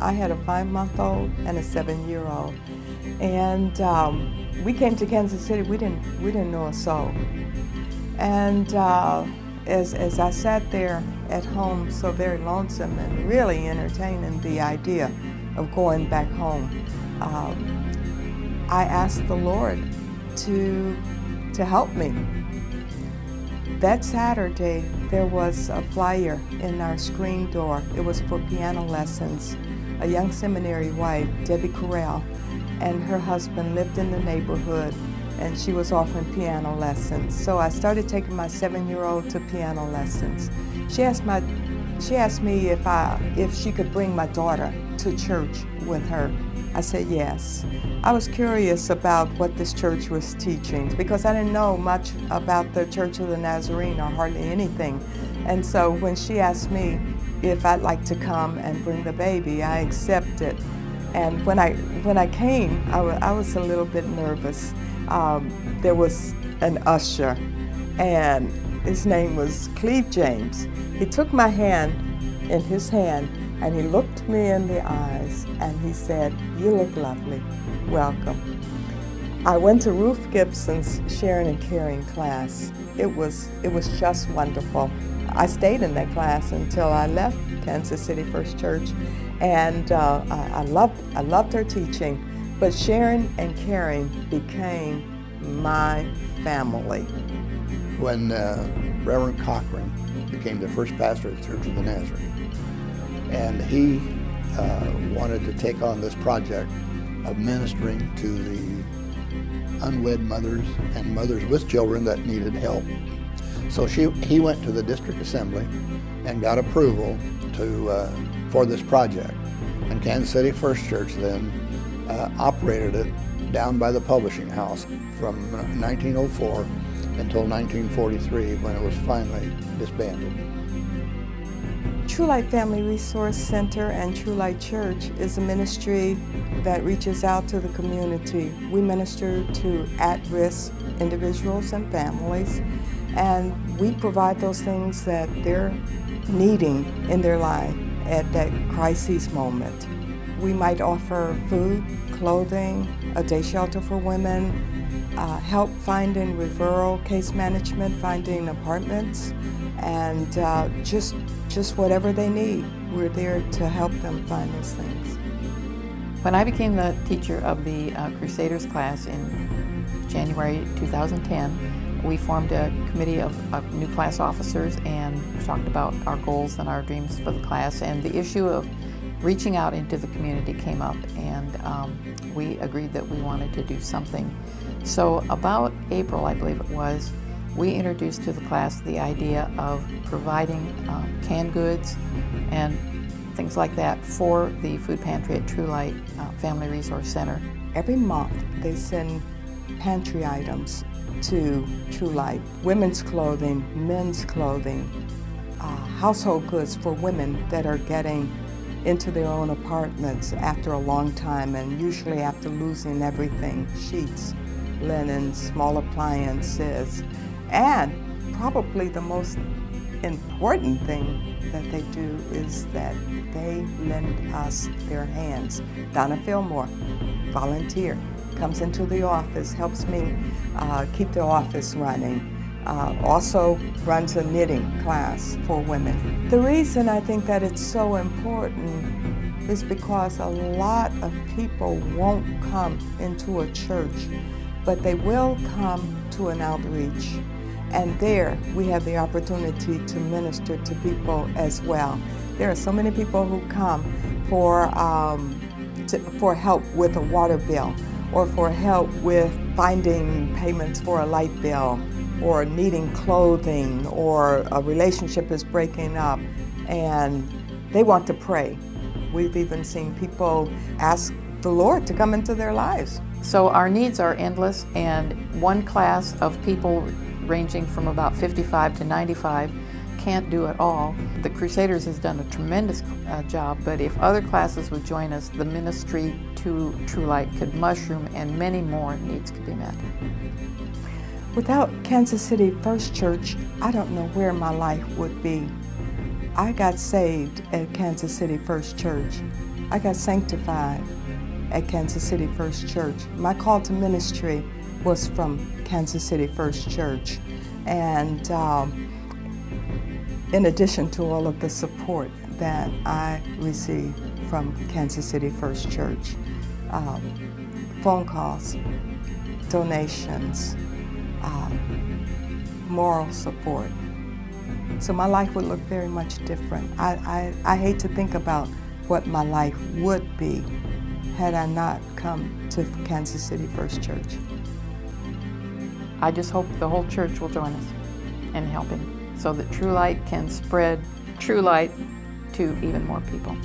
I had a 5-month-old and a 7-year-old. And we came to Kansas City, we didn't know a soul. And as I sat there at home, so very lonesome and really entertaining the idea of going back home, I asked the Lord to help me. That Saturday, there was a flyer in our screen door. It was for piano lessons. A young seminary wife, Debbie Corral, and her husband lived in the neighborhood, and she was offering piano lessons. So I started taking my 7-year-old to piano lessons. She asked me if she could bring my daughter to church with her. I said yes. I was curious about what this church was teaching because I didn't know much about the Church of the Nazarene or hardly anything. And so when she asked me if I'd like to come and bring the baby, I accepted. And when I came, I was a little bit nervous. There was an usher, and his name was Cleve James. He took my hand in his hand, and he looked me in the eyes, and he said, "You look lovely. Welcome." I went to Ruth Gibson's Sharing and Caring class. It was just wonderful. I stayed in that class until I left Kansas City First Church, and I loved her teaching. But Sharing and Caring became my family. When Reverend Cochran became the first pastor of the Church of the Nazarene, and he wanted to take on this project of ministering to the unwed mothers and mothers with children that needed help. So he went to the district assembly and got approval for this project. And Kansas City First Church then operated it down by the publishing house from 1904 until 1943 when it was finally disbanded. True Light Family Resource Center and True Light Church is a ministry that reaches out to the community. We minister to at-risk individuals and families, and we provide those things that they're needing in their life at that crisis moment. We might offer food, clothing, a day shelter for women, help finding referral, case management, finding apartments, and just whatever they need. We're there to help them find those things. When I became the teacher of the Crusaders class in January 2010, we formed a committee of new class officers and talked about our goals and our dreams for the class, and the issue of reaching out into the community came up, and we agreed that we wanted to do something. So about April, I believe it was, we introduced to the class the idea of providing canned goods and things like that for the food pantry at True Light Family Resource Center. Every month they send pantry items to True Light. Women's clothing, men's clothing, household goods for women that are getting into their own apartments after a long time, and usually after losing everything: sheets, linen, small appliances. And probably the most important thing that they do is that they lend us their hands. Donna Fillmore, volunteer, comes into the office, helps me keep the office running. Also runs a knitting class for women. The reason I think that it's so important is because a lot of people won't come into a church, but they will come to an outreach. And there we have the opportunity to minister to people as well. There are so many people who come for help with a water bill, or for help with finding payments for a light bill, or needing clothing, or a relationship is breaking up and they want to pray. We've even seen people ask the Lord to come into their lives. So our needs are endless, and one class of people ranging from about 55 to 95 can't do it all. The Crusaders has done a tremendous job, but if other classes would join us, the ministry to True Light could mushroom and many more needs could be met. Without Kansas City First Church, I don't know where my life would be. I got saved at Kansas City First Church, I got sanctified at Kansas City First Church. My call to ministry was from Kansas City First Church. And in addition to all of the support that I received from Kansas City First Church, phone calls, donations, moral support. So my life would look very much different. I hate to think about what my life would be had I not come to Kansas City First Church. I just hope the whole church will join us in helping so that True Light can spread true light to even more people.